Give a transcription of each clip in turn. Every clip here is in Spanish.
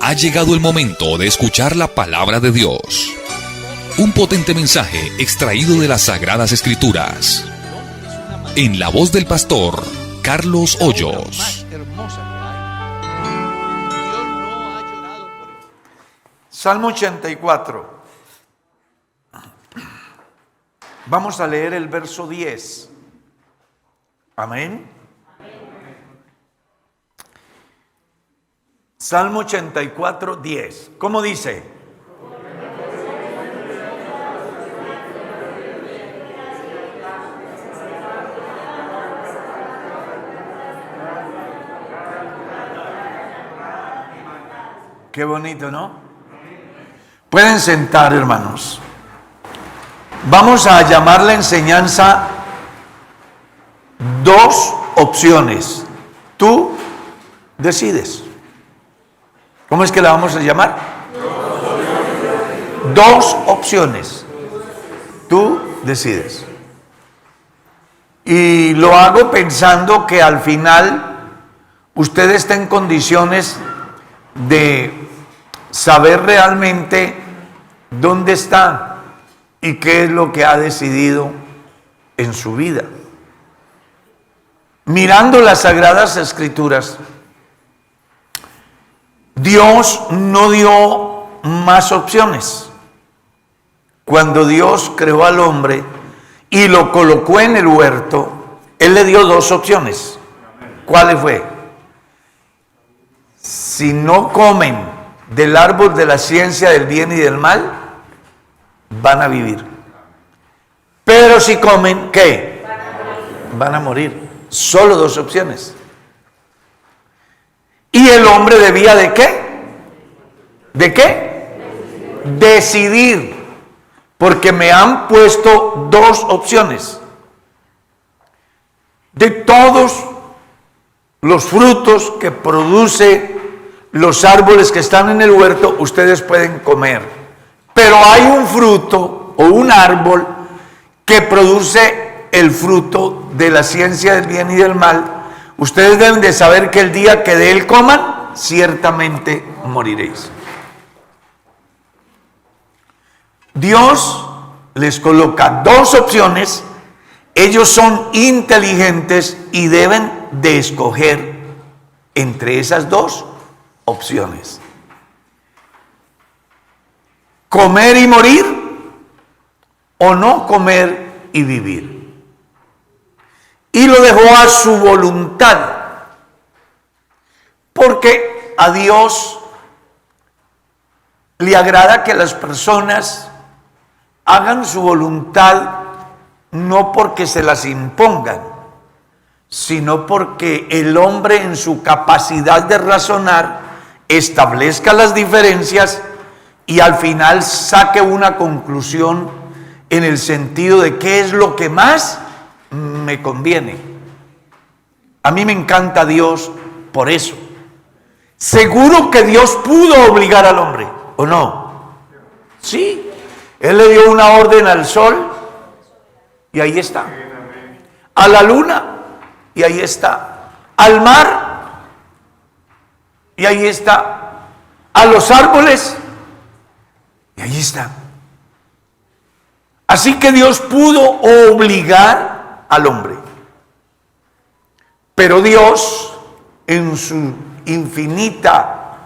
Ha llegado el momento de escuchar la palabra de Dios. Un potente mensaje extraído de las Sagradas Escrituras. En la voz del pastor Carlos Hoyos. Salmo 84. Vamos a leer el verso 10. Amén. Salmo 84, 10. ¿Cómo dice? Qué bonito, ¿no? Pueden sentar, hermanos. Vamos a llamar la enseñanza dos opciones. Tú decides. ¿Cómo es que la vamos a llamar? Dos opciones. Tú decides. Y lo hago pensando que al final usted está en condiciones de saber realmente dónde está y qué es lo que ha decidido en su vida. Mirando las Sagradas Escrituras, Dios no dio más opciones. Cuando Dios creó al hombre y lo colocó en el huerto, Él le dio dos opciones. ¿Cuáles fue? Si no comen del árbol de la ciencia del bien y del mal, van a vivir. Pero si comen, ¿qué? Van a morir. Solo dos opciones. ¿Y el hombre debía de qué? ¿De qué? Decidir. Porque me han puesto dos opciones. De todos los frutos que produce los árboles que están en el huerto, ustedes pueden comer. Pero hay un fruto o un árbol que produce el fruto de la ciencia del bien y del mal. Ustedes deben de saber que el día que de él coman, ciertamente moriréis. Dios les coloca dos opciones. Ellos son inteligentes y deben de escoger entre esas dos opciones. Comer y morir o no comer y vivir. Y lo dejó a su voluntad, porque a Dios le agrada que las personas hagan su voluntad no porque se las impongan, sino porque el hombre en su capacidad de razonar establezca las diferencias y al final saque una conclusión en el sentido de qué es lo que más me conviene. A mí me encanta Dios por eso. Seguro que Dios pudo obligar al hombre, ¿o no? Sí, Él le dio una orden al sol y ahí está. A la luna y ahí está. Al mar y ahí está. A los árboles y ahí está. Así que Dios pudo obligar al hombre. Pero Dios, en su infinita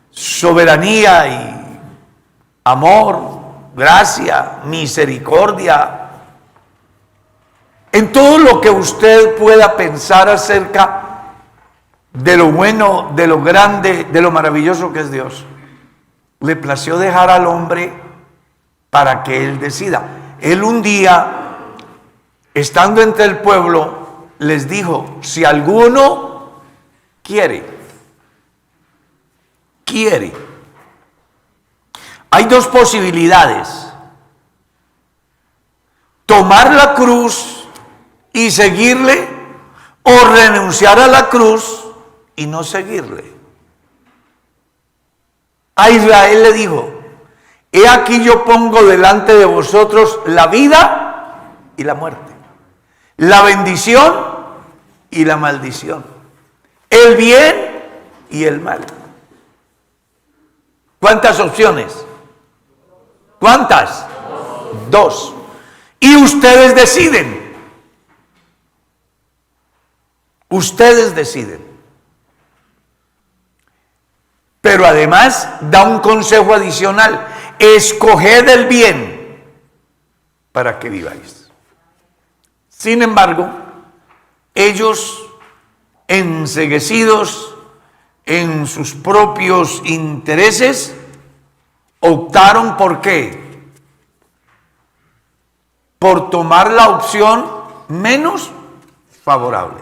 soberanía y amor, gracia, misericordia, en todo lo que usted pueda pensar acerca de lo bueno, de lo grande, de lo maravilloso que es Dios, le plació dejar al hombre para que él decida. Él un día, estando entre el pueblo, les dijo: si alguno quiere, hay dos posibilidades: tomar la cruz y seguirle, o renunciar a la cruz y no seguirle. A Israel le dijo: he aquí yo pongo delante de vosotros la vida y la muerte, la bendición y la maldición, el bien y el mal. ¿Cuántas opciones? ¿Cuántas? Dos. Y ustedes deciden. Ustedes deciden. Pero además da un consejo adicional. Escoged el bien para que viváis. Sin embargo, ellos, enceguecidos en sus propios intereses, optaron ¿por qué? Por tomar la opción menos favorable.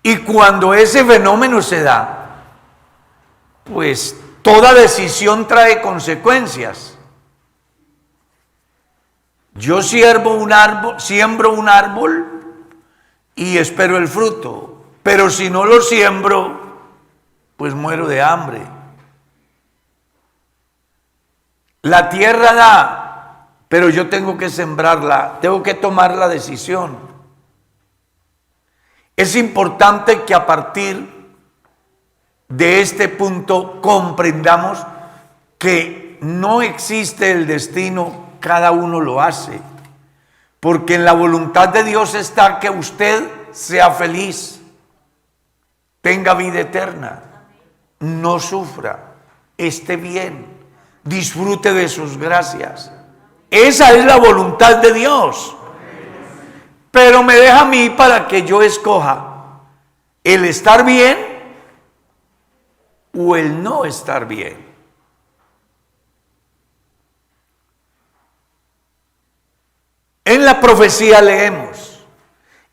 Y cuando ese fenómeno se da, pues toda decisión trae consecuencias. Yo siembro un árbol y espero el fruto, pero si no lo siembro, pues muero de hambre. La tierra da, pero yo tengo que sembrarla, tengo que tomar la decisión. Es importante que a partir de este punto comprendamos que no existe el destino, cada uno lo hace, porque en la voluntad de Dios está que usted sea feliz, tenga vida eterna, no sufra, esté bien, disfrute de sus gracias. Esa es la voluntad de Dios. Pero me deja a mí para que yo escoja el estar bien o el no estar bien. En la profecía leemos: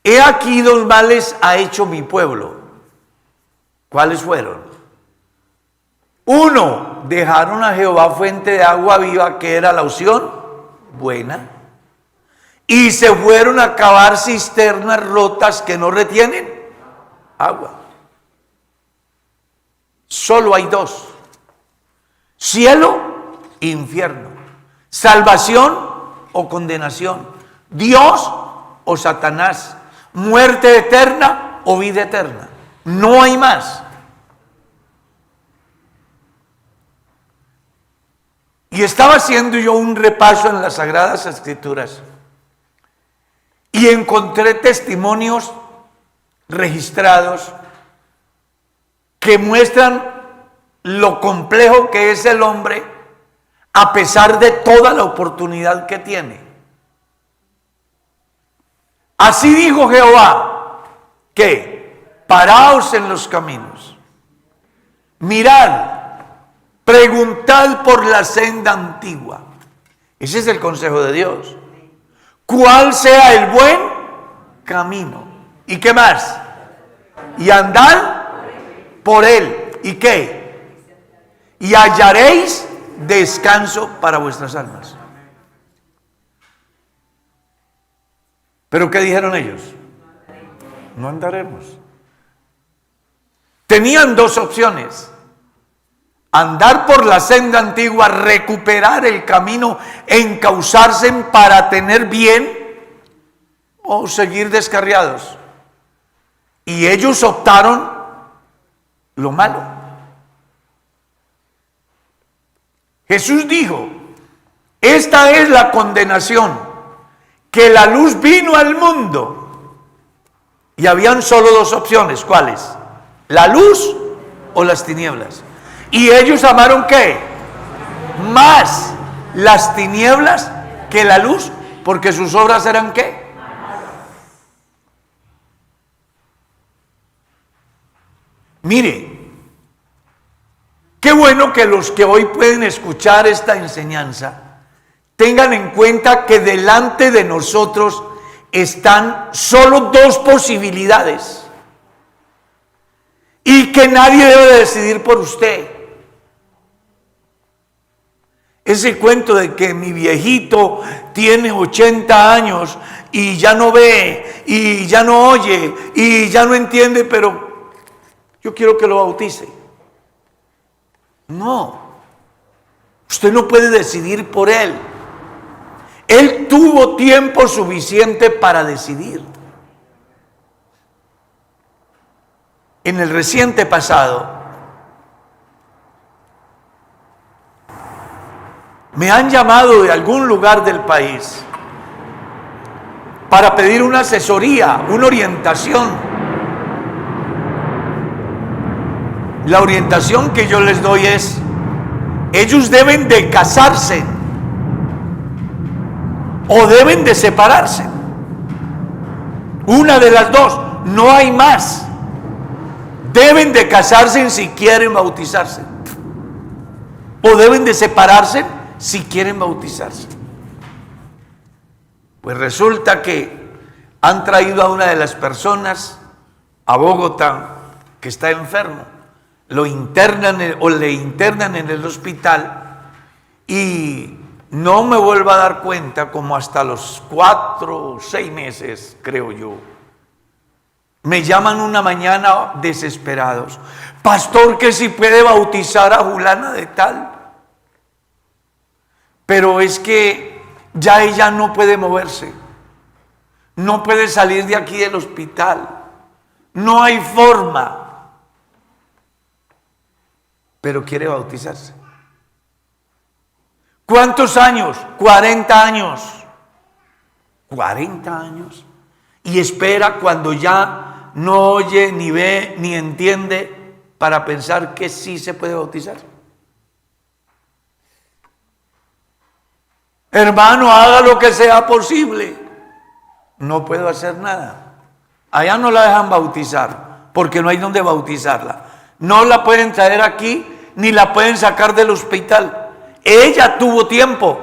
he aquí dos males ha hecho mi pueblo. ¿Cuáles fueron? Uno, dejaron a Jehová fuente de agua viva, que era la opción buena, y se fueron a cavar cisternas rotas que no retienen agua. Solo hay dos: cielo, infierno, salvación o condenación, Dios o Satanás, muerte eterna o vida eterna. No hay más. Y estaba haciendo yo un repaso en las Sagradas Escrituras y encontré testimonios registrados que muestran lo complejo que es el hombre a pesar de toda la oportunidad que tiene. Así dijo Jehová, que paraos en los caminos, mirad, preguntad por la senda antigua. Ese es el consejo de Dios. ¿Cuál sea el buen camino? ¿Y qué más? Y andad por él. ¿Y qué? Y hallaréis descanso para vuestras almas. ¿Pero qué dijeron ellos? No andaremos. Tenían dos opciones: andar por la senda antigua, recuperar el camino, encauzarse para tener bien, o seguir descarriados. Y ellos optaron lo malo. Jesús dijo: esta es la condenación, que la luz vino al mundo. Y habían solo dos opciones. ¿Cuáles? La luz o las tinieblas. Y ellos amaron ¿qué? Más las tinieblas que la luz, porque sus obras eran ¿qué? Mire, qué bueno que los que hoy pueden escuchar esta enseñanza tengan en cuenta que delante de nosotros están solo dos posibilidades y que nadie debe decidir por usted. Ese cuento de que mi viejito tiene 80 años y ya no ve, y ya no oye, y ya no entiende, pero yo quiero que lo bautice. No, usted no puede decidir por él. Él tuvo tiempo suficiente para decidir. en el reciente pasado, me han llamado de algún lugar del país para pedir una asesoría, una orientación. La orientación que yo les doy es: ellos deben de casarse o deben de separarse. Una de las dos, no hay más. Deben de casarse si quieren bautizarse, o deben de separarse si quieren bautizarse. Pues resulta que han traído a una de las personas a Bogotá que está enfermo. Lo internan o le internan en el hospital, y no me vuelvo a dar cuenta como hasta los 4 o 6 meses, creo yo. Me llaman una mañana desesperados: pastor, que si puede bautizar a fulana de tal. Pero es que ya ella no puede moverse, no puede salir de aquí del hospital, no hay forma. Pero quiere bautizarse. ¿Cuántos años? 40 años. 40 años. Y espera cuando ya no oye, ni ve, ni entiende, para pensar que sí se puede bautizar. Hermano, haga lo que sea posible. No puedo hacer nada. Allá no la dejan bautizar porque no hay donde bautizarla. No la pueden traer aquí, ni la pueden sacar del hospital. Ella tuvo tiempo.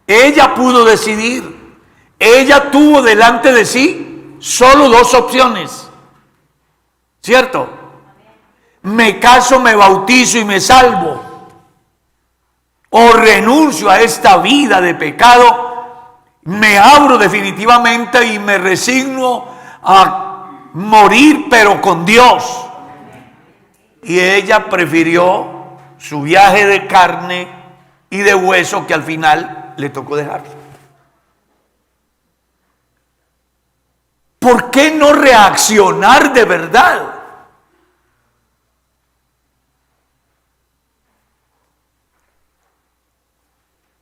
Ella pudo decidir. Ella tuvo delante de sí solo 2 opciones. ¿Cierto? Me caso, me bautizo y me salvo, o renuncio a esta vida de pecado, me abro definitivamente y me resigno a morir, pero con Dios. Y ella prefirió su viaje de carne y de hueso, que al final le tocó dejarlo. ¿Por qué no reaccionar de verdad?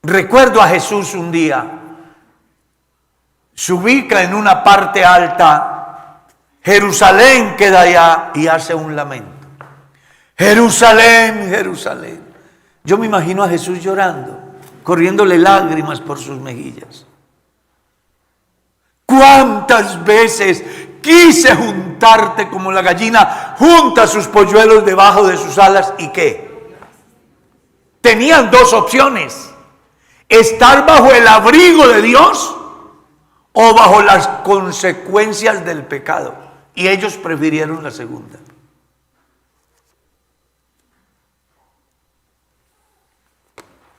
Recuerdo a Jesús un día, se ubica en una parte alta, Jerusalén queda allá, y hace un lamento: Jerusalén, Jerusalén. Yo me imagino a Jesús llorando, corriéndole lágrimas por sus mejillas. ¿Cuántas veces quise juntarte como la gallina junta sus polluelos debajo de sus alas? ¿Y qué? Tenían 2 opciones: estar bajo el abrigo de Dios o bajo las consecuencias del pecado. Y ellos prefirieron la segunda.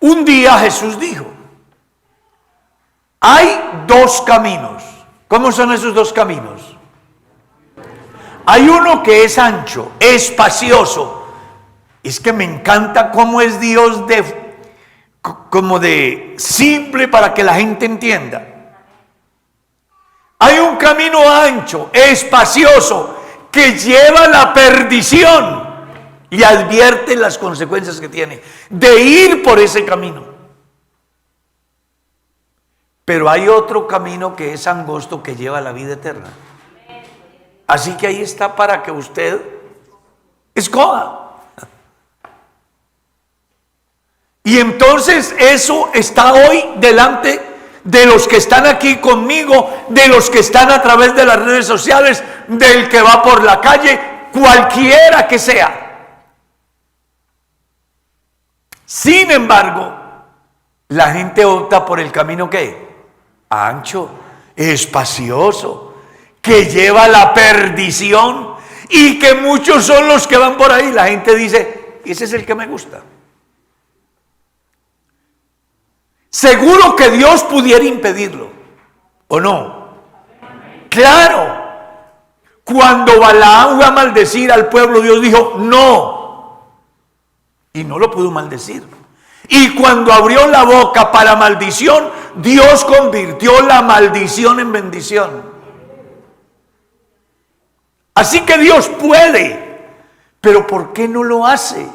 Un día Jesús dijo: hay 2 caminos. ¿Cómo son esos 2 caminos? Hay uno que es ancho, espacioso. Es que me encanta cómo es Dios como de simple para que la gente entienda. Hay un camino ancho, espacioso, que lleva a la perdición, y advierte las consecuencias que tiene de ir por ese camino. Pero hay otro camino que es angosto, que lleva a la vida eterna. Así que ahí está para que usted escoja. Y entonces eso está hoy delante de los que están aquí conmigo, de los que están a través de las redes sociales, del que va por la calle, cualquiera que sea. Sin embargo, la gente opta por el camino que ancho, espacioso, que lleva a la perdición, y que muchos son los que van por ahí. La gente dice: ese es el que me gusta. Seguro que Dios pudiera impedirlo, ¿o no? Claro. Cuando Balaam fue a maldecir al pueblo, Dios dijo: no. Y no lo pudo maldecir. Y cuando abrió la boca para maldición, Dios convirtió la maldición en bendición. Así que Dios puede, pero ¿por qué no lo hace?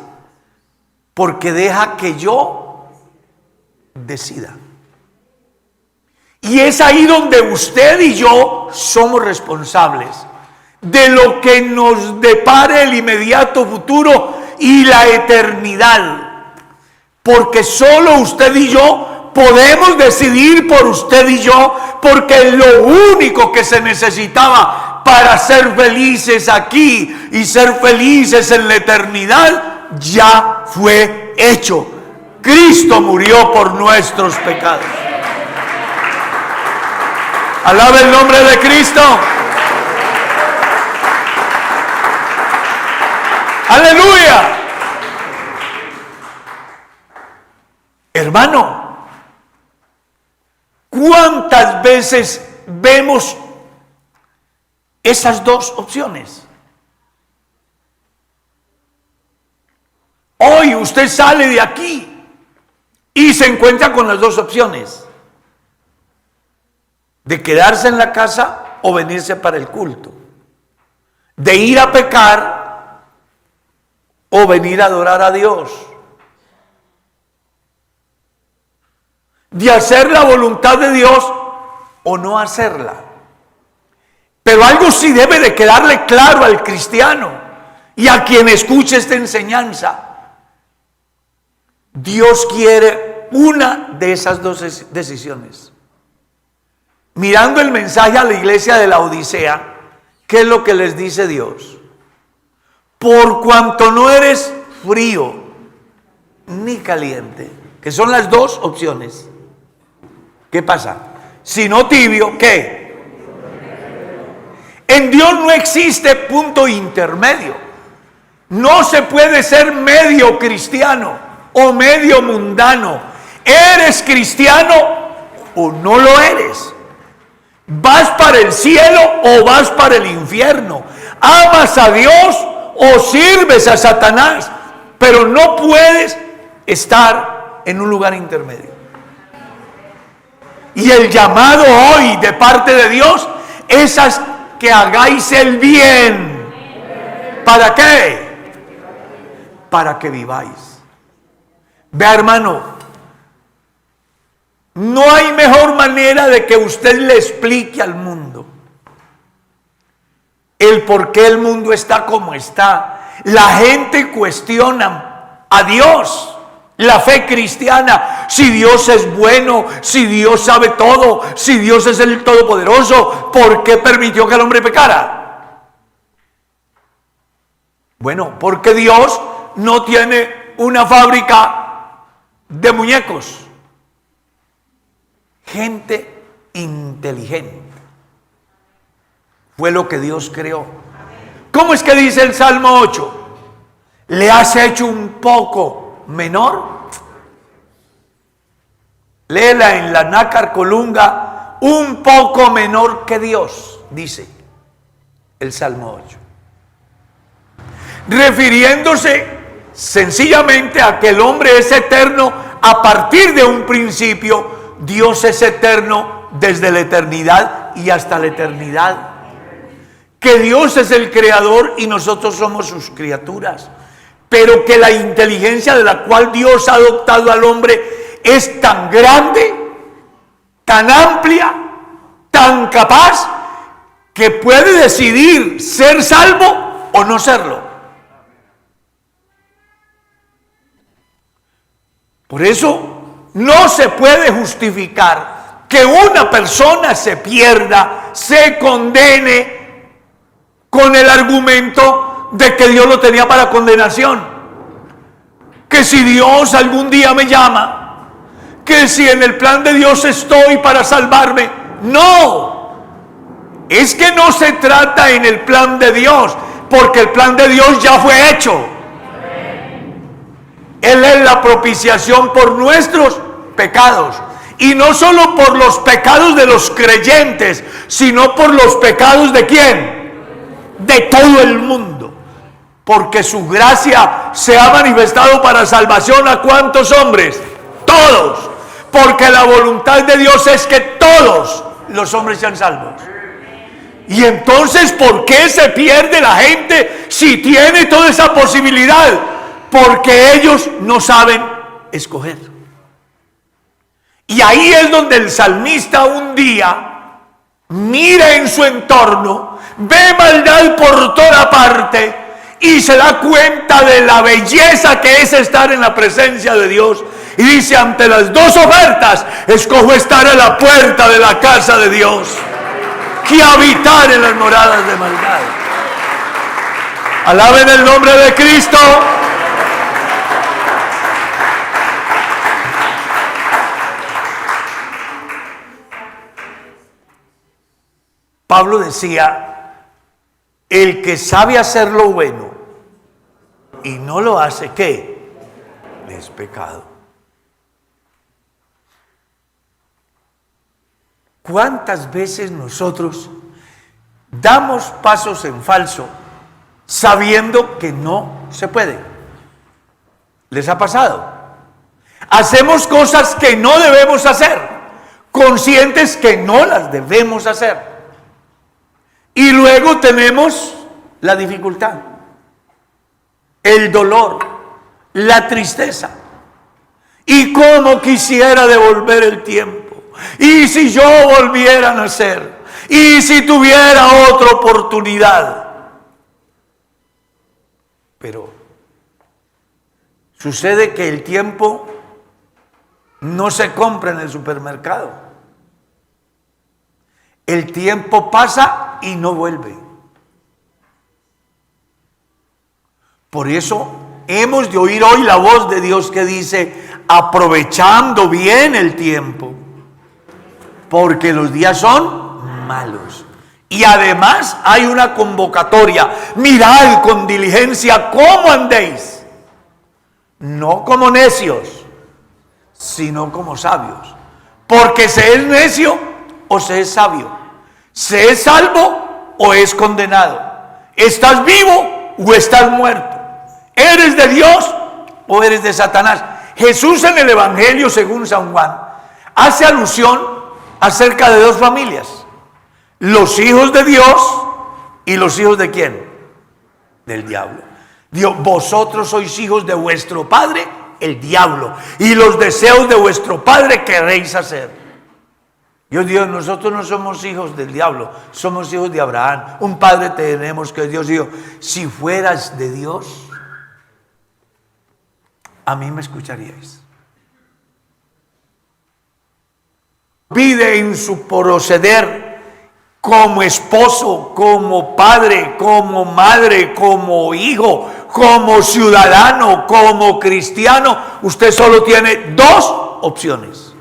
Porque deja que yo decida. Y es ahí donde usted y yo somos responsables de lo que nos depare el inmediato futuro y la eternidad. Porque solo usted y yo podemos decidir por usted y yo, porque lo único que se necesitaba para ser felices aquí y ser felices en la eternidad ya fue hecho. Cristo murió por nuestros pecados. Alabe el nombre de Cristo. Aleluya. Hermano, ¿cuántas veces vemos esas dos opciones? Hoy usted sale de aquí y se encuentra con las dos opciones: de quedarse en la casa o venirse para el culto, de ir a pecar o venir a adorar a Dios, de hacer la voluntad de Dios o no hacerla. Pero algo sí debe de quedarle claro al cristiano y a quien escuche esta enseñanza: Dios quiere una de esas dos decisiones. Mirando el mensaje a la iglesia de la Odisea, ¿qué es lo que les dice Dios? Por cuanto no eres frío ni caliente, que son las dos opciones. ¿Qué pasa? Si no tibio, ¿qué? En Dios no existe punto intermedio. No se puede ser medio cristiano o medio mundano. ¿Eres cristiano o no lo eres? ¿Vas para el cielo o vas para el infierno? ¿Amas a Dios o sirves a Satanás? Pero no puedes estar en un lugar intermedio. Y el llamado hoy de parte de Dios es a que hagáis el bien. ¿Para qué? Para que viváis. Vea, hermano, no hay mejor manera de que usted le explique al mundo el por qué el mundo está como está. La gente cuestiona a Dios, la fe cristiana, si Dios es bueno, si Dios sabe todo, si Dios es el Todopoderoso, ¿por qué permitió que el hombre pecara? Bueno, porque Dios no tiene una fábrica de muñecos. Gente inteligente fue lo que Dios creó. ¿Cómo es que dice el Salmo 8? ¿Le has hecho un poco menor? Léela en la Nácar Colunga: un poco menor que Dios, dice el Salmo 8. Refiriéndose sencillamente a que el hombre es eterno a partir de un principio. Dios es eterno desde la eternidad y hasta la eternidad. Que Dios es el creador y nosotros somos sus criaturas. Pero que la inteligencia de la cual Dios ha adoptado al hombre es tan grande, tan amplia, tan capaz, que puede decidir ser salvo o no serlo. Por eso no se puede justificar que una persona se pierda, se condene con el argumento de que Dios lo tenía para condenación. Que si Dios algún día me llama, que si en el plan de Dios estoy para salvarme. No, es que no se trata en el plan de Dios, porque el plan de Dios ya fue hecho. Él es la propiciación por nuestros pecados. Y no solo por los pecados de los creyentes, sino por los pecados ¿de quién? De todo el mundo. Porque su gracia se ha manifestado para salvación ¿a cuántos hombres? Todos. Porque la voluntad de Dios es que todos los hombres sean salvos. Y entonces, ¿por qué se pierde la gente si tiene toda esa posibilidad? Porque ellos no saben escoger. Y ahí es donde el salmista un día mira en su entorno, ve maldad por toda parte y se da cuenta de la belleza que es estar en la presencia de Dios. Y dice, ante las dos ofertas, escojo estar a la puerta de la casa de Dios que habitar en las moradas de maldad. Alaben el nombre de Cristo. Pablo decía, el que sabe hacer lo bueno y no lo hace, ¿qué? Es pecado. ¿Cuántas veces nosotros damos pasos en falso sabiendo que no se puede? ¿Les ha pasado? Hacemos cosas que no debemos hacer, conscientes que no las debemos hacer. Y luego tenemos la dificultad, el dolor, la tristeza. Y cómo quisiera devolver el tiempo. Y si yo volviera a nacer, y si tuviera otra oportunidad. Pero sucede que el tiempo no se compra en el supermercado. El tiempo pasa y no vuelve. Por eso hemos de oír hoy la voz de Dios que dice, aprovechando bien el tiempo, porque los días son malos. Y además hay una convocatoria. Mirad con diligencia cómo andéis, no como necios, sino como sabios. Porque se es necio o se es sabio, se es salvo o es condenado, estás vivo o estás muerto, eres de Dios o eres de Satanás. Jesús en el Evangelio según San Juan hace alusión acerca de dos familias, los hijos de Dios y los hijos de ¿quién? Del diablo. Dios, vosotros sois hijos de vuestro padre el diablo, y los deseos de vuestro padre queréis hacer. Dios dijo, nosotros no somos hijos del diablo, somos hijos de Abraham. Un padre tenemos que Dios dijo, si fueras de Dios, a mí me escucharíais. Pide en su proceder como esposo, como padre, como madre, como hijo, como ciudadano, como cristiano. Usted solo tiene dos opciones: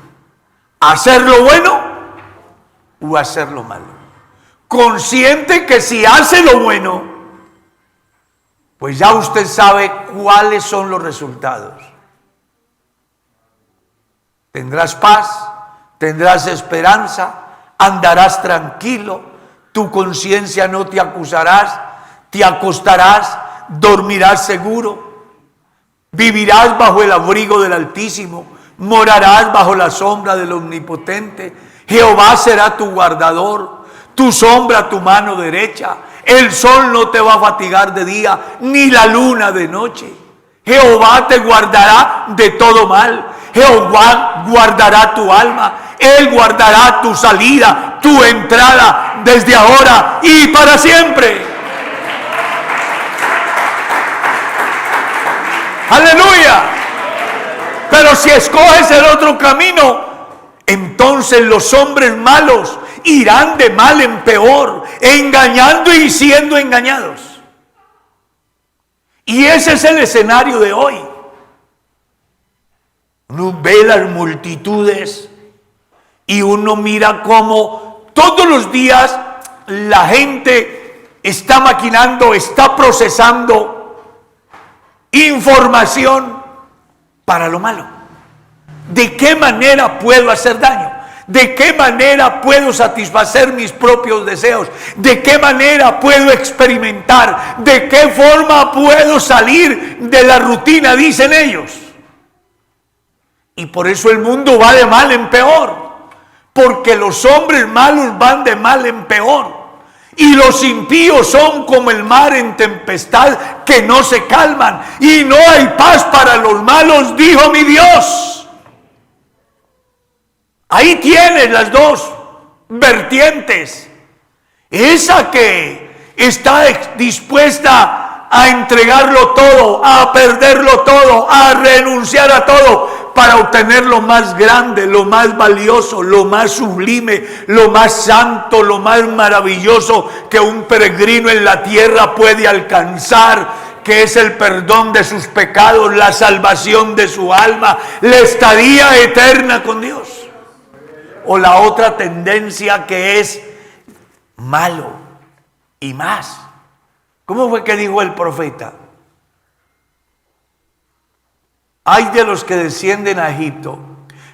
hacer lo bueno o hacer lo malo. Consciente que si hace lo bueno, pues ya usted sabe cuáles son los resultados. Tendrás paz, tendrás esperanza, andarás tranquilo, tu conciencia no te acusarás, te acostarás, dormirás seguro, vivirás bajo el abrigo del Altísimo, morarás bajo la sombra del Omnipotente. Jehová será tu guardador, tu sombra, tu mano derecha. El sol no te va a fatigar de día, ni la luna de noche. Jehová te guardará de todo mal. Jehová guardará tu alma. Él guardará tu salida, tu entrada, desde ahora y para siempre. Aleluya. Pero si escoges el otro camino, entonces los hombres malos irán de mal en peor, engañando y siendo engañados. Y ese es el escenario de hoy. Uno ve las multitudes y uno mira cómo todos los días la gente está maquinando, está procesando información para lo malo. ¿De qué manera puedo hacer daño? ¿De qué manera puedo satisfacer mis propios deseos? ¿De qué manera puedo experimentar? ¿De qué forma puedo salir de la rutina? Dicen ellos. Y por eso el mundo va de mal en peor. Porque los hombres malos van de mal en peor. Y los impíos son como el mar en tempestad, que no se calman. Y no hay paz para los malos, dijo mi Dios. Ahí tienes las dos vertientes. Esa que está dispuesta a entregarlo todo, a perderlo todo, a renunciar a todo para obtener lo más grande, lo más valioso, lo más sublime, lo más santo, lo más maravilloso que un peregrino en la tierra puede alcanzar, que es el perdón de sus pecados, la salvación de su alma, la estadía eterna con Dios. O la otra tendencia, que es malo y más. ¿Cómo fue que dijo el profeta? Ay de los que descienden a Egipto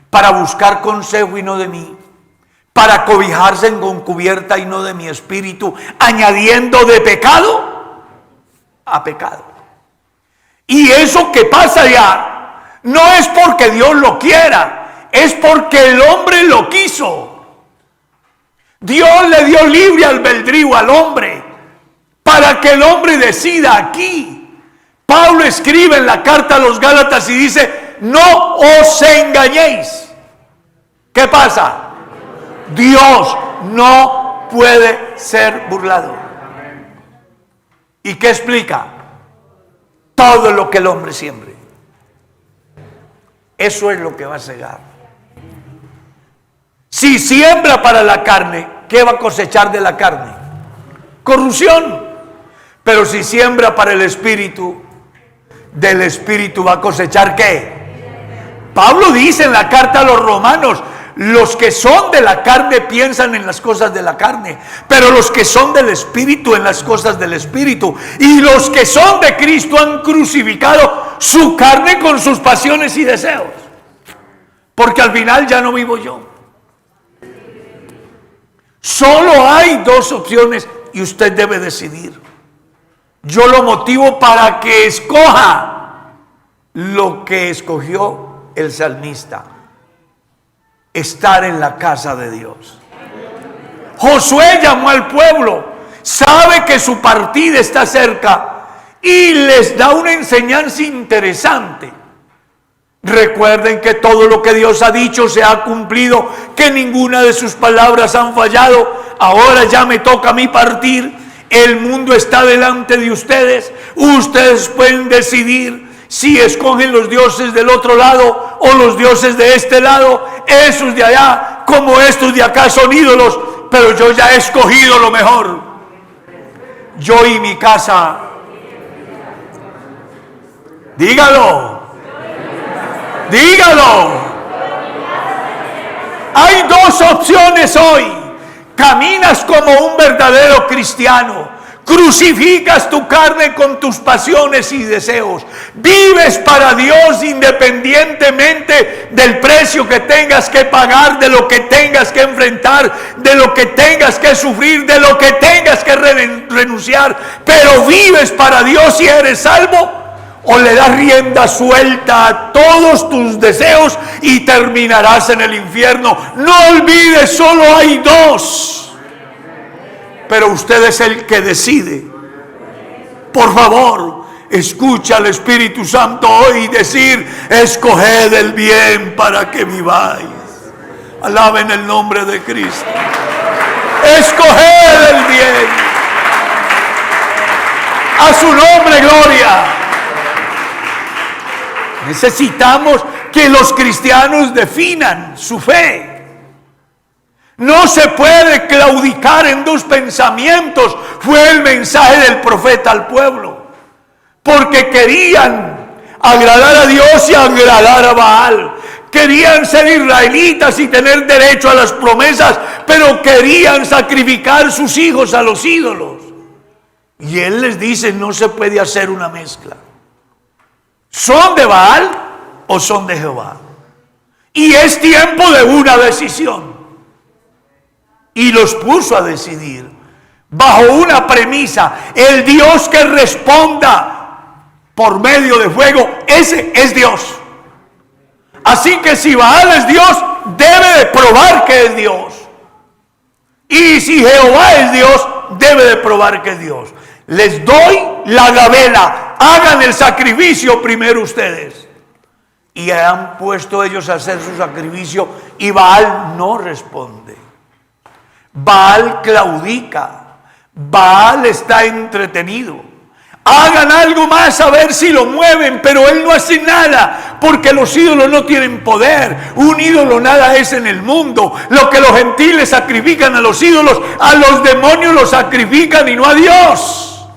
para buscar consejo y no de mí, para cobijarse con cubierta y no de mi espíritu, añadiendo de pecado a pecado. Y eso que pasa ya no es porque Dios lo quiera, es porque el hombre lo quiso. Dios le dio libre albedrío al hombre para que el hombre decida aquí. Pablo escribe en la carta a los Gálatas y dice: no os engañéis. ¿Qué pasa? Dios no puede ser burlado. ¿Y qué explica? Todo lo que el hombre siembre, eso es lo que va a cegar. Si siembra para la carne, ¿qué va a cosechar de la carne? Corrupción. Pero si siembra para el espíritu, del espíritu va a cosechar ¿qué? Pablo dice en la carta a los romanos: los que son de la carne piensan en las cosas de la carne, pero los que son del espíritu en las cosas del espíritu. Y los que son de Cristo han crucificado su carne con sus pasiones y deseos. Porque al final ya no vivo yo. Solo hay dos opciones y usted debe decidir. Yo lo motivo para que escoja lo que escogió el salmista: estar en la casa de Dios. Josué llamó al pueblo, sabe que su partida está cerca y les da una enseñanza interesante. Recuerden que todo lo que Dios ha dicho se ha cumplido, que ninguna de sus palabras han fallado. Ahora ya me toca a mí partir. El mundo está delante de ustedes. Ustedes pueden decidir si escogen los dioses del otro lado o los dioses de este lado. Esos de allá como estos de acá son ídolos, pero yo ya he escogido lo mejor. Yo y mi casa. Dígalo. Dígalo. Hay dos opciones hoy. Caminas como un verdadero cristiano, crucificas tu carne con tus pasiones y deseos, vives para Dios independientemente del precio que tengas que pagar, de lo que tengas que enfrentar, de lo que tengas que sufrir, de lo que tengas que renunciar, pero vives para Dios y eres salvo. O le das rienda suelta a todos tus deseos y terminarás en el infierno. No olvides, solo hay dos. Pero usted es el que decide. Por favor, escucha al Espíritu Santo hoy decir: escoged el bien para que viváis. Alaben el nombre de Cristo. Escoged el bien. A su nombre, gloria. Necesitamos que los cristianos definan su fe. No se puede claudicar en dos pensamientos. Fue el mensaje del profeta al pueblo. Porque querían agradar a Dios y agradar a Baal. Querían ser israelitas y tener derecho a las promesas, pero querían sacrificar sus hijos a los ídolos. Y él les dice: no se puede hacer una mezcla. ¿Son de Baal o son de Jehová? Y es tiempo de una decisión. Y los puso a decidir bajo una premisa: el Dios que responda por medio de fuego, ese es Dios. Así que si Baal es Dios, debe de probar que es Dios. Y si Jehová es Dios, debe de probar que es Dios. Les doy la gabela, hagan el sacrificio primero ustedes. Y han puesto ellos a hacer su sacrificio y Baal no responde. Baal claudica, Baal está entretenido. Hagan algo más a ver si lo mueven, pero él no hace nada, porque los ídolos no tienen poder. Un ídolo nada es en el mundo. Lo que los gentiles sacrifican a los ídolos, a los demonios los sacrifican y no a Dios.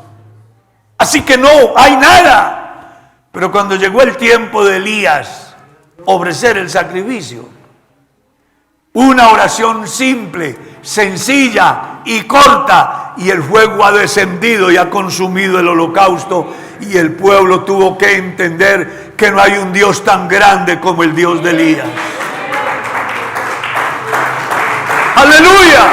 Así que no hay nada. Pero cuando llegó el tiempo de Elías ofrecer el sacrificio, una oración simple, sencilla y corta, y el fuego ha descendido y ha consumido el holocausto, y el pueblo tuvo que entender que no hay un Dios tan grande como el Dios de Elías. ¡Aleluya!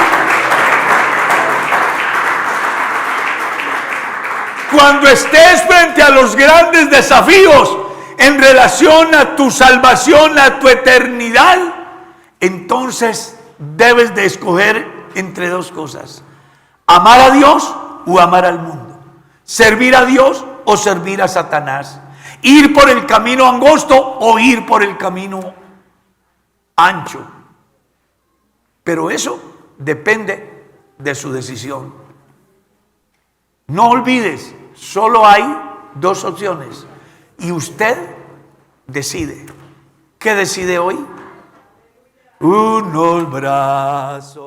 Cuando estés frente a los grandes desafíos en relación a tu salvación, a tu eternidad, entonces debes de escoger entre dos cosas: amar a Dios o amar al mundo, servir a Dios o servir a Satanás, ir por el camino angosto o ir por el camino ancho. Pero eso depende de su decisión. No olvides, solo hay dos opciones y usted decide. ¿Qué decide hoy? Unos brazos.